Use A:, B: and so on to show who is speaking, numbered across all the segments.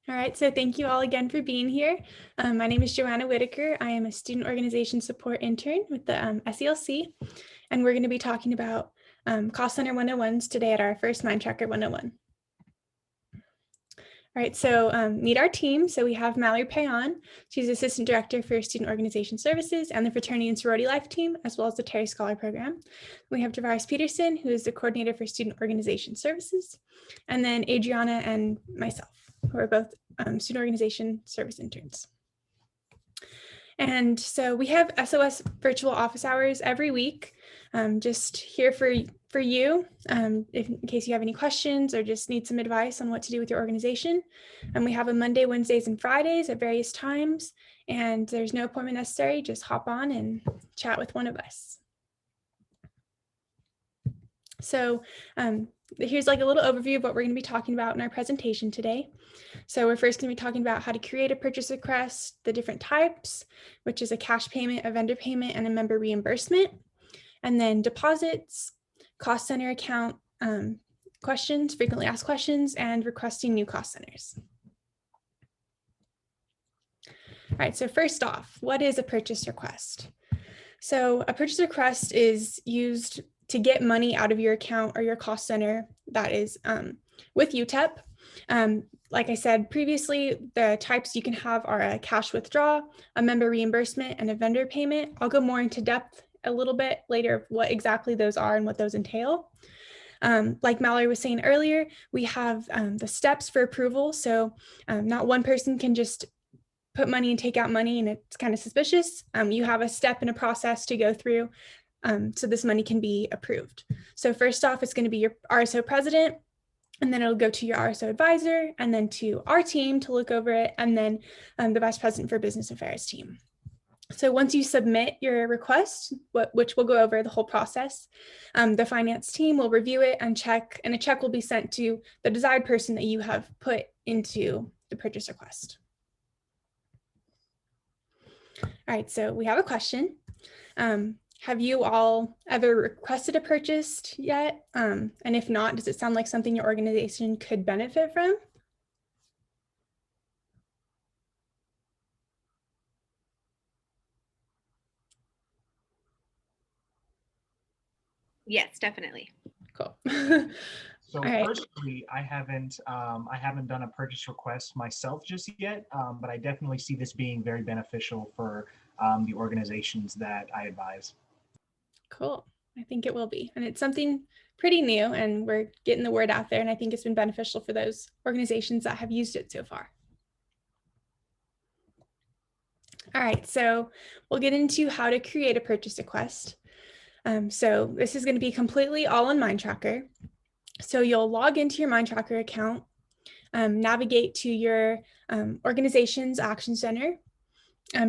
A: All right, so thank you all again for being here. My name is Joanna Whitaker. I am a student organization support intern with the SELC, and we're going to be talking about Cost Center 101s today at our first MineTracker 101. All right, so meet our team. So we have Mallory Payon. She's Assistant Director for Student Organization Services and the Fraternity and Sorority Life team, as well as the Terry Scholar Program. We have Tavares Peterson, who is the Coordinator for Student Organization Services, and then Adriana and myself, who are both student organization service interns. And so we have SOS virtual office hours every week, just here for you, in case you have any questions or just need some advice on what to do with your organization. And we have a Monday, Wednesdays, and Fridays at various times, and there's no appointment necessary. Just hop on and chat with one of us. So here's like a little overview of what we're going to be talking about in our presentation today. So we're first going to be talking about how to create a purchase request, the different types, which is a cash payment, a vendor payment, and a member reimbursement, and then deposits, cost center account questions, frequently asked questions, and requesting new cost centers. All right, so first off, what is a purchase request? So a purchase request is used to get money out of your account or your cost center that is with UTEP. Like I said previously, the types you can have are a cash withdrawal, a member reimbursement, and a vendor payment. I'll go more into depth a little bit later of what exactly those are and what those entail. Like Mallory was saying earlier, we have the steps for approval. So not one person can just put money and take out money and it's kind of suspicious. You have a step and a process to go through so this money can be approved. So first off, it's going to be your RSO president, and then it'll go to your RSO advisor, and then to our team to look over it, and then the vice president for business affairs team. So once you submit your request, which we'll go over the whole process, the finance team will review it and check, and a check will be sent to the desired person that you have put into the purchase request. All right, so we have a question. Have you all ever requested a purchase yet? And if not, does it sound like something your organization could benefit from?
B: Yes, definitely.
A: Cool.
C: So
A: right.
C: Personally, I haven't done a purchase request myself just yet, but I definitely see this being very beneficial for the organizations that I advise.
A: Cool. I think it will be. And it's something pretty new, and we're getting the word out there. And I think it's been beneficial for those organizations that have used it so far. All right, so we'll get into how to create a purchase request. So this is going to be completely all on MineTracker. So you'll log into your MineTracker account, navigate to your organization's action center.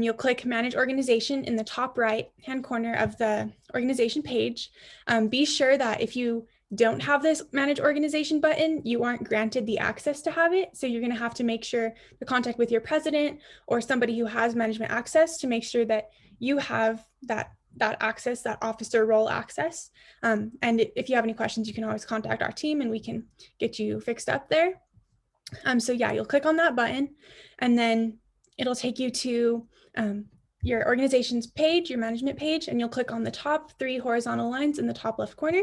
A: You'll click Manage Organization in the top right-hand corner of the organization page. Be sure that if you don't have this Manage Organization button, you aren't granted the access to have it. So you're going to have to make sure to contact with your president or somebody who has management access to make sure that you have that access, that officer role access. And if you have any questions, you can always contact our team and we can get you fixed up there. So yeah, you'll click on that button and then it'll take you to your organization's page, your management page, and you'll click on the top 3 horizontal lines in the top left corner.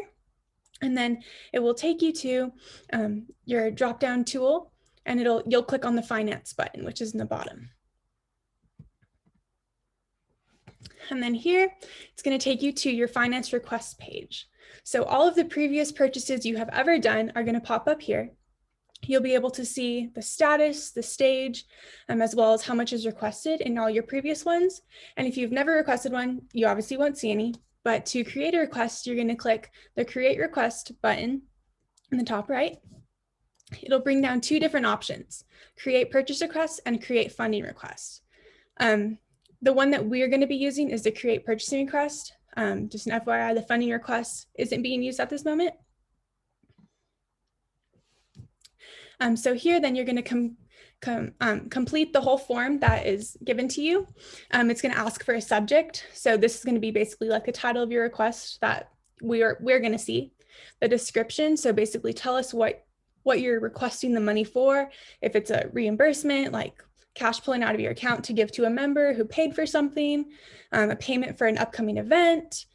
A: And then it will take you to your drop-down tool, and you'll click on the finance button, which is in the bottom. And then here, it's going to take you to your finance request page. So all of the previous purchases you have ever done are going to pop up here. You'll be able to see the status, the stage, as well as how much is requested in all your previous ones. And if you've never requested one, you obviously won't see any. But to create a request, you're going to click the Create Request button in the top right. It'll bring down 2 different options, Create Purchase Request and Create Funding Request. The one that we're going to be using is the Create Purchasing Request. Just an FYI, the funding request isn't being used at this moment. So here, then you're going to complete the whole form that is given to you. It's going to ask for a subject. So this is going to be basically like the title of your request that we're going to see. The description. So basically tell us what what you're requesting the money for. If it's a reimbursement, like cash pulling out of your account to give to a member who paid for something, a payment for an upcoming event,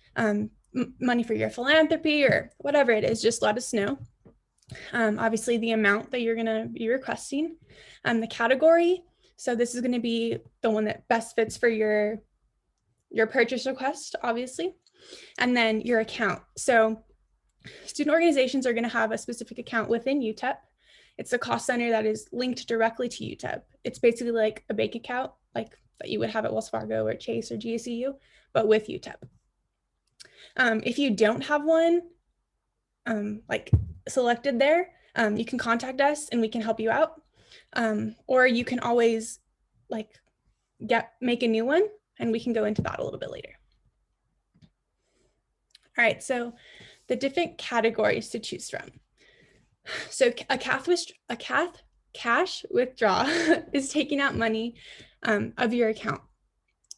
A: money for your philanthropy, or whatever it is, just let us know. Obviously, the amount that you're going to be requesting, the category. So this is going to be the one that best fits for your purchase request, obviously, and then your account. So student organizations are going to have a specific account within UTEP. It's a cost center that is linked directly to UTEP. It's basically like a bank account, like that you would have at Wells Fargo or Chase or GSEU, but with UTEP. If you don't have one like selected there, you can contact us and we can help you out. Or you can always like make a new one, and we can go into that a little bit later. All right, so the different categories to choose from. So a cash withdrawal is taking out money of your account.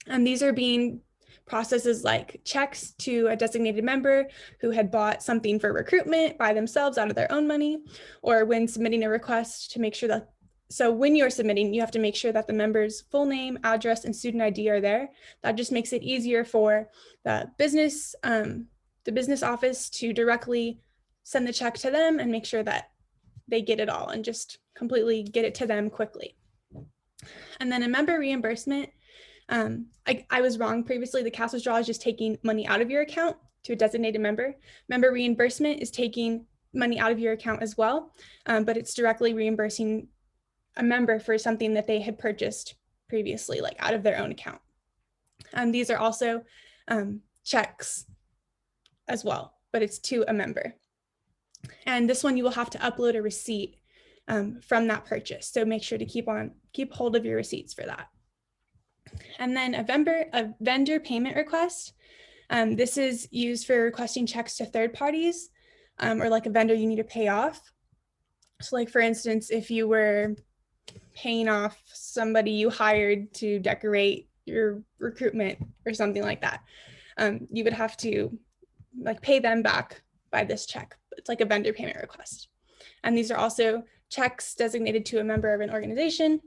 A: And these are being processes like checks to a designated member who had bought something for recruitment by themselves out of their own money, or when submitting a request to make sure that, so when you're submitting, you have to make sure that the member's full name, address, and student ID are there. That just makes it easier for the business office to directly send the check to them and make sure that they get it all and just completely get it to them quickly. And then a member reimbursement. I was wrong previously. The cash withdrawal is just taking money out of your account to a designated member. Member reimbursement is taking money out of your account as well, but it's directly reimbursing a member for something that they had purchased previously, like out of their own account. These are also checks as well, but it's to a member. And this one you will have to upload a receipt from that purchase. So make sure to keep hold of your receipts for that. And then a vendor payment request. This is used for requesting checks to third parties or like a vendor you need to pay off. So like for instance, if you were paying off somebody you hired to decorate your recruitment or something like that, you would have to like pay them back by this check. It's like a vendor payment request. And these are also checks designated to a member of an organization.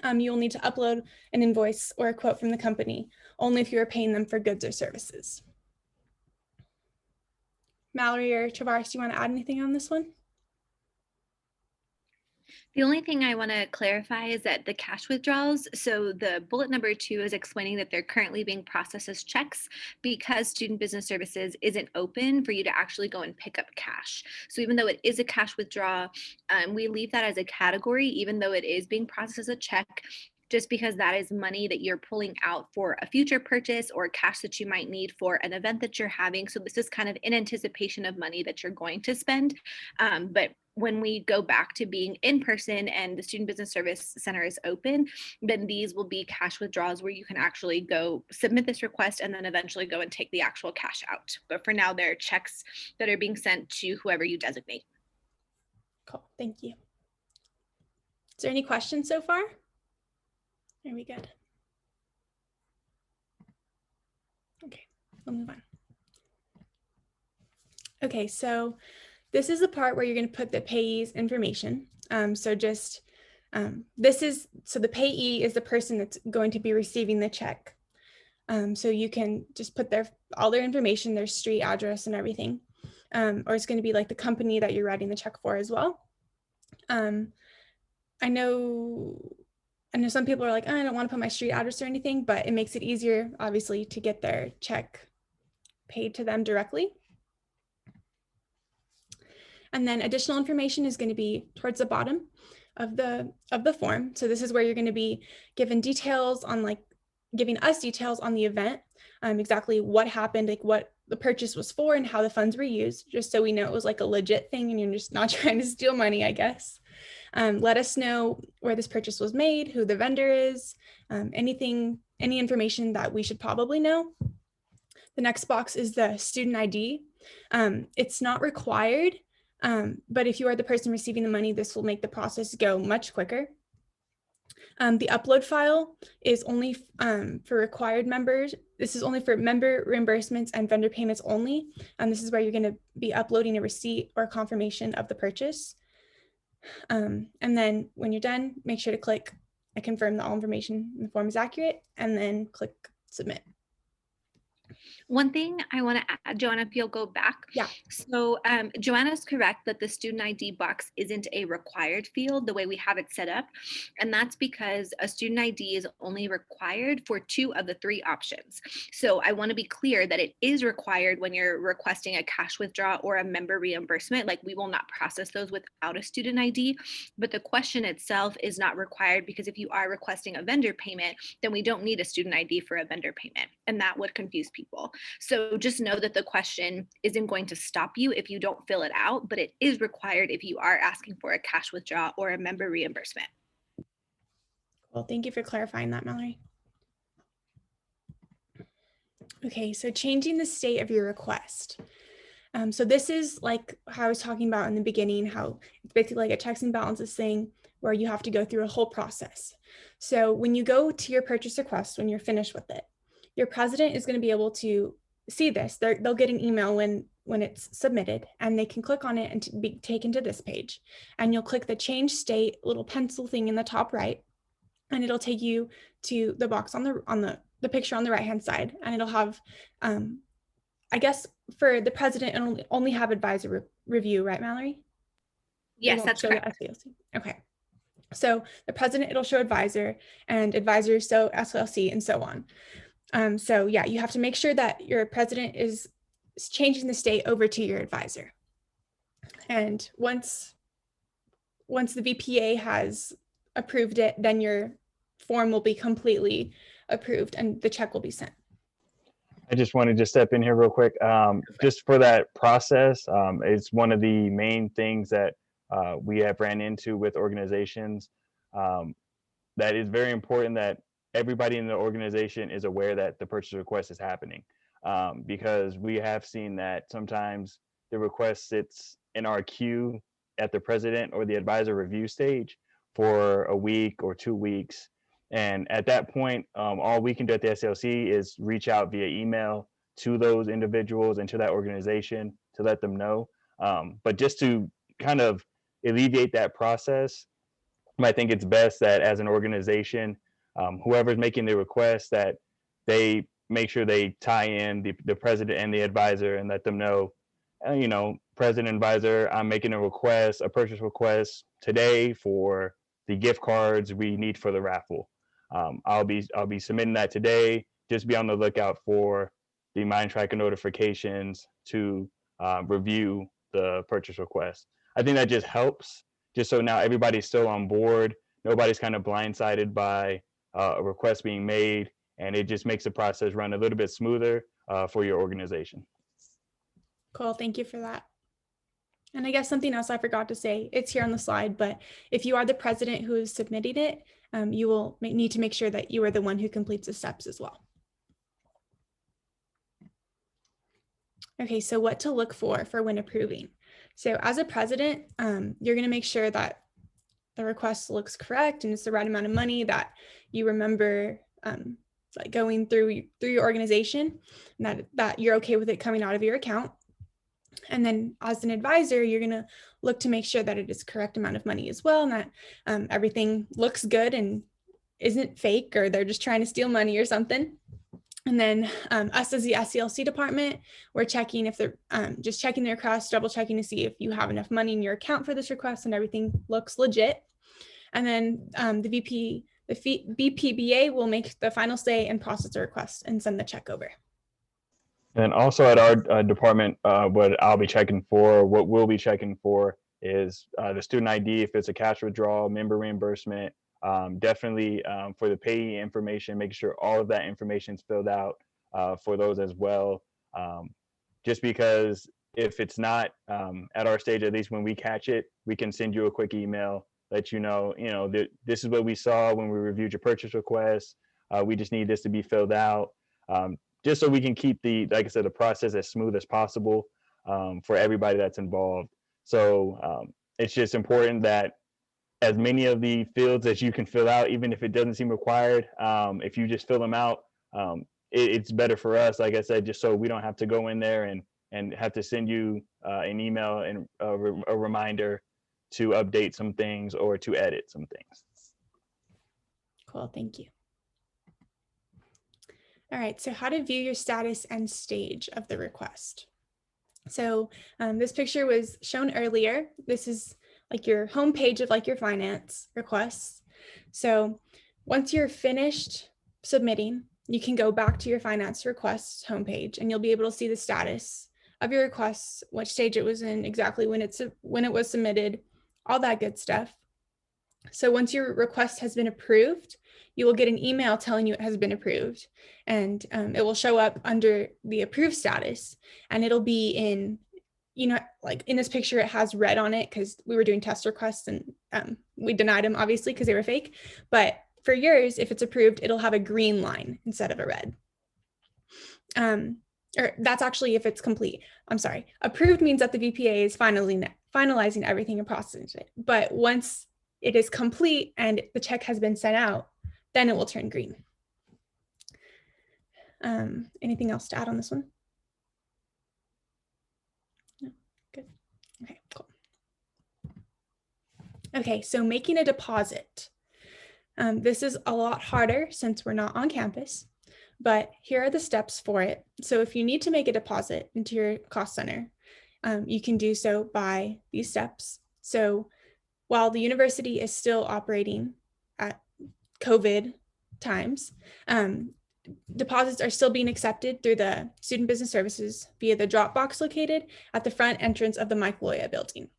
A: You will need to upload an invoice or a quote from the company, only if you are paying them for goods or services. Mallory or Travaris, do you want to add anything on this one?
B: The only thing I want to clarify is that the cash withdrawals, so the bullet number 2 is explaining that they're currently being processed as checks because Student Business Services isn't open for you to actually go and pick up cash. So even though it is a cash withdrawal, we leave that as a category, even though it is being processed as a check, just because that is money that you're pulling out for a future purchase or cash that you might need for an event that you're having. So this is kind of in anticipation of money that you're going to spend. But when we go back to being in person and the Student Business Service Center is open, then these will be cash withdrawals where you can actually go submit this request and then eventually go and take the actual cash out. But for now, they're checks that are being sent to whoever you designate.
A: Cool, thank you. Is there any questions so far? Are we good? Okay, we'll move on. Okay, so this is the part where you're going to put the payee's information. So the payee is the person that's going to be receiving the check. So you can just put all their information, their street address and everything. Or it's going to be like the company that you're writing the check for as well. I know some people are like, oh, I don't want to put my street address or anything, but it makes it easier, obviously, to get their check paid to them directly. And then additional information is going to be towards the bottom of the form. So this is where you're going to be given details on giving us details on the event, exactly what happened, like what the purchase was for and how the funds were used, just so we know it was like a legit thing and you're just not trying to steal money, I guess. Let us know where this purchase was made, who the vendor is, any information that we should probably know. The next box is the student ID. It's not required, but if you are the person receiving the money, this will make the process go much quicker. The upload file is only for required members. This is only for member reimbursements and vendor payments only. This is where you're going to be uploading a receipt or confirmation of the purchase. And then when you're done, make sure to click I confirm that all information in the form is accurate, and then click submit.
B: One thing I want to add, Joanna, if you'll go back.
A: Yeah.
B: So Joanna's correct that the student ID box isn't a required field the way we have it set up. And that's because a student ID is only required for 2 of the 3 options. So I want to be clear that it is required when you're requesting a cash withdrawal or a member reimbursement. Like, we will not process those without a student ID. But the question itself is not required, because if you are requesting a vendor payment, then we don't need a student ID for a vendor payment. And that would confuse people. So just know that the question isn't going to stop you if you don't fill it out, but it is required if you are asking for a cash withdrawal or a member reimbursement.
A: Well, thank you for clarifying that, Mallory. Okay, so changing the state of your request. So this is like how I was talking about in the beginning, how it's basically like a checks and balances thing where you have to go through a whole process. So when you go to your purchase request, when you're finished with it, your president is going to be able to see this. They'll get an email when it's submitted, and they can click on it and be taken to this page. And you'll click the change state little pencil thing in the top right, and it'll take you to the box on the picture on the right hand side, and it'll have I guess for the president, it'll only have advisor review, right, Mallory?
B: Yes, that's correct.
A: Okay. So the president, it'll show advisor, and advisor, so SLC, and so on. So yeah, you have to make sure that your president is changing the state over to your advisor. And once the VPA has approved it, then your form will be completely approved and the check will be sent.
D: I just wanted to step in here real quick. Just for that process, it's one of the main things that we have ran into with organizations. That is very important that everybody in the organization is aware that the purchase request is happening, because we have seen that sometimes the request sits in our queue at the president or the advisor review stage for a week or 2 weeks. And at that point, all we can do at the SLC is reach out via email to those individuals and to that organization to let them know. But just to kind of alleviate that process, I think it's best that as an organization, whoever's making the request, that they make sure they tie in the president and the advisor and let them know, president, advisor, I'm making a purchase request today for the gift cards we need for the raffle. I'll be submitting that today. Just be on the lookout for the MineTracker notifications to review the purchase request. I think that just helps, just so now everybody's still on board. Nobody's kind of blindsided by a request being made, and it just makes the process run a little bit smoother for your organization.
A: Cool, thank you for that. And I guess something else I forgot to say, it's here on the slide, but if you are the president who is submitting it, you will need to make sure that you are the one who completes the steps as well. Okay, so what to look for when approving. So as a president, you're going to make sure that the request looks correct and it's the right amount of money, that you remember like going through your organization, and that you're okay with it coming out of your account. And then as an advisor, you're going to look to make sure that it is correct amount of money as well, and that everything looks good and isn't fake or they're just trying to steal money or something. And then us as the SCLC department, we're checking if they're just checking their request, double checking to see if you have enough money in your account for this request and everything looks legit. And then the BPBA will make the final say and process the request and send the check over.
D: And also at our department, what I'll be checking for, what we'll be checking for is the student ID, if it's a cash withdrawal, member reimbursement, definitely for the payee information, making sure all of that information is filled out for those as well. Just because if it's not at our stage, at least when we catch it, we can send you a quick email, let you know, this is what we saw when we reviewed your purchase request. We just need this to be filled out. Just so we can keep like I said, the process as smooth as possible for everybody that's involved. So it's just important that as many of the fields as you can fill out, even if it doesn't seem required, if you just fill them out, it's better for us, like I said, just so we don't have to go in there and have to send you an email and a reminder to update some things or to edit some things.
A: Cool, thank you. All right, so how to view your status and stage of the request. So this picture was shown earlier. This is like your home page of like your finance requests. So once you're finished submitting, you can go back to your finance requests homepage and you'll be able to see the status of your requests, what stage it was in, exactly when it was submitted, all that good stuff. So once your request has been approved, you will get an email telling you it has been approved, and it will show up under the approved status, and it'll be in, like in this picture, it has red on it because we were doing test requests and we denied them obviously because they were fake. But for yours, if it's approved, it'll have a green line instead of a red. Or that's actually if it's complete. I'm sorry. Approved means that the VPA is finalizing everything and processing it. But once it is complete and the check has been sent out, then it will turn green. Anything else to add on this one? No? Good. Okay, cool. Okay, so making a deposit. This is a lot harder since we're not on campus, but here are the steps for it. So if you need to make a deposit into your cost center, you can do so by these steps. So while the university is still operating at COVID times, deposits are still being accepted through the Student Business Services via the drop box located at the front entrance of the Mike Loya building.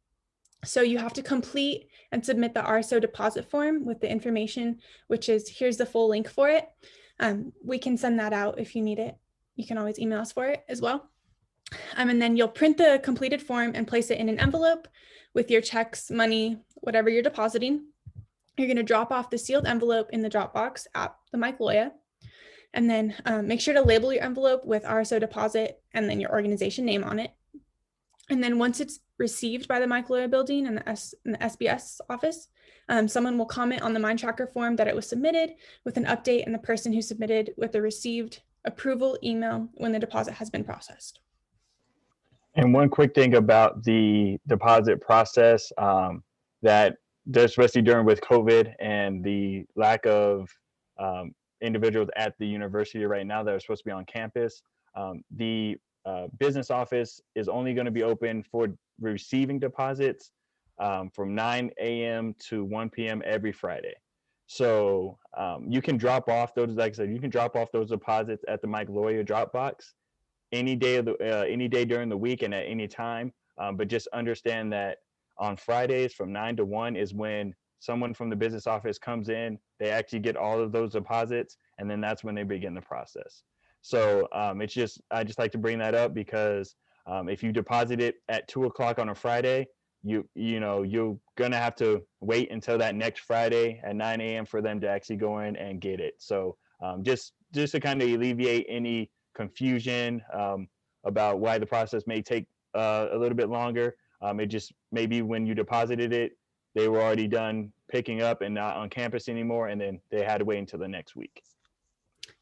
A: So you have to complete and submit the RSO deposit form with the information, which is, here's the full link for it. We can send that out if you need it. You can always email us for it as well. And then you'll print the completed form and place it in an envelope with your checks, money, whatever you're depositing. You're going to drop off the sealed envelope in the Dropbox at the Mike Loya. And then make sure to label your envelope with RSO deposit and then your organization name on it. And then once it's received by the Mike Loya building and the SBS office, someone will comment on the MineTracker form that it was submitted with an update and the person who submitted with the received approval email when the deposit has been processed.
D: And one quick thing about the deposit process that especially during with COVID and the lack of individuals at the university right now that are supposed to be on campus, the business office is only going to be open for receiving deposits from 9 a.m. to 1 p.m. every Friday. So you can drop off those, like I said, you can drop off those deposits at the Mike Loya Dropbox any day during the week and at any time. But just understand that on Fridays from 9 to 1 is when someone from the business office comes in. They actually get all of those deposits, and then that's when they begin the process. So I just like to bring that up because if you deposit it at 2 o'clock on a Friday, you're gonna have to wait until that next Friday at 9 a.m. for them to actually go in and get it. So just to kind of alleviate any confusion about why the process may take a little bit longer. It just maybe when you deposited it, they were already done picking up and not on campus anymore, and then they had to wait until the next week.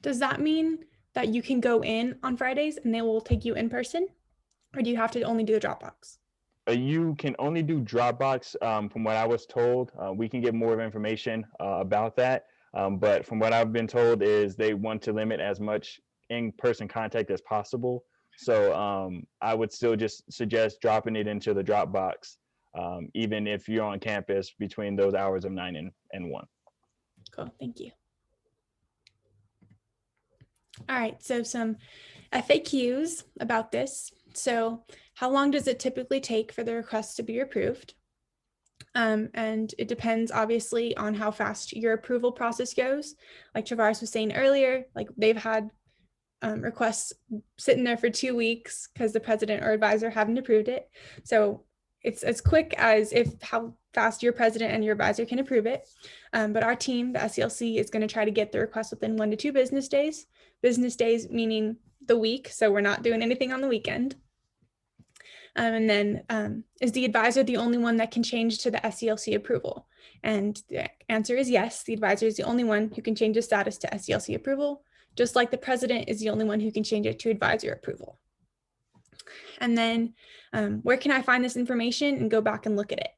A: Does that mean that you can go in on Fridays and they will take you in person, or do you have to only do the Dropbox?
D: You can only do Dropbox from what I was told. We can get more information about that. But from what I've been told is they want to limit as much in-person contact as possible. So I would still just suggest dropping it into the Dropbox, even if you're on campus between those hours of 9 and 1.
A: Cool, thank you. All right, so some FAQs about this. So how long does it typically take for the request to be approved? And it depends obviously on how fast your approval process goes. Like Travaris was saying earlier, like they've had requests sitting there for 2 weeks because the president or advisor haven't approved it. So it's as quick as how fast your president and your advisor can approve it. But our team, the SCLC, is going to try to get the request within 1 to 2 business days. Business days meaning the week, so we're not doing anything on the weekend. And then is the advisor the only one that can change to the SCLC approval? And the answer is yes, the advisor is the only one who can change the status to SCLC approval, just like the president is the only one who can change it to advisor approval. And then where can I find this information and go back and look at it?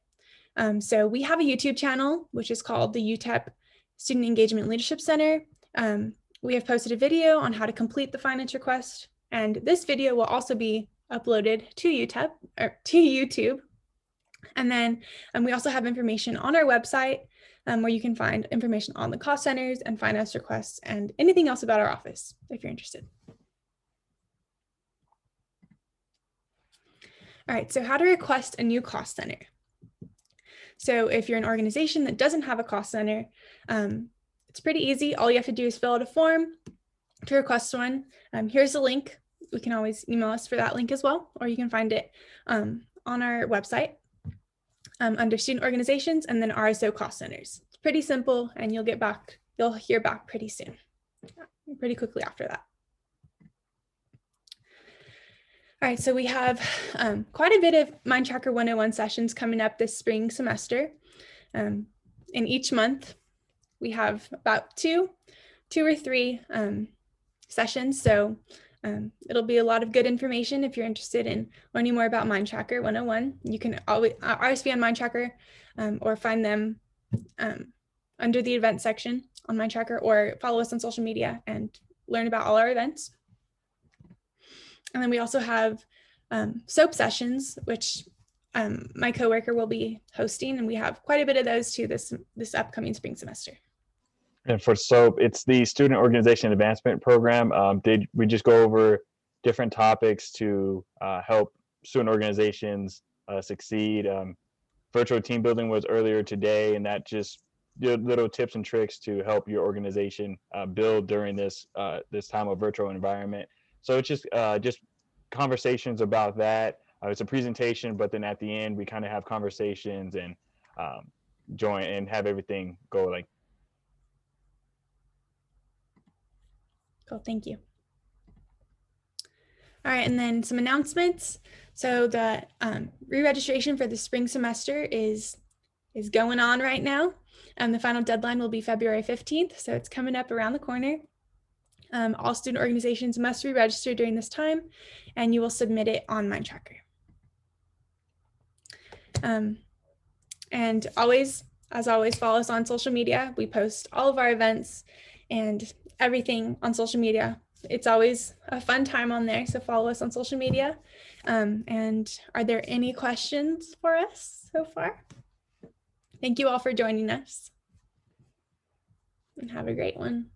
A: So we have a YouTube channel, which is called the UTEP Student Engagement Leadership Center. We have posted a video on how to complete the finance request, and this video will also be uploaded to UTEP or to YouTube. And then we also have information on our website where you can find information on the cost centers and finance requests and anything else about our office if you're interested. All right, so how to request a new cost center. So if you're an organization that doesn't have a cost center, it's pretty easy. All you have to do is fill out a form to request one. Here's the link. You can always email us for that link as well, or you can find it on our website under student organizations and then RSO cost centers. It's pretty simple, and you'll hear back pretty soon, pretty quickly after that. All right, so we have quite a bit of MineTracker 101 sessions coming up this spring semester. In each month, we have about two or three sessions. So it'll be a lot of good information if you're interested in learning more about MineTracker 101. You can always RSV on MineTracker or find them under the event section on MineTracker, or follow us on social media and learn about all our events. And then we also have SOAP sessions, which my coworker will be hosting, and we have quite a bit of those too this upcoming spring semester.
D: And for SOAP, it's the Student Organization Advancement Program. We just go over different topics to help student organizations succeed. Virtual team building was earlier today, and that just little tips and tricks to help your organization build during this time of virtual environment. So it's just conversations about that. It's a presentation, but then at the end, we kind of have conversations and join and have everything go like.
A: Cool, thank you. All right, and then some announcements. So the re-registration for the spring semester is going on right now. The final deadline will be February 15th, so it's coming up around the corner. All student organizations must re-register during this time, and you will submit it on MineTracker. And as always, follow us on social media. We post all of our events and everything on social media. It's always a fun time on there, so follow us on social media. And are there any questions for us so far? Thank you all for joining us, and have a great one.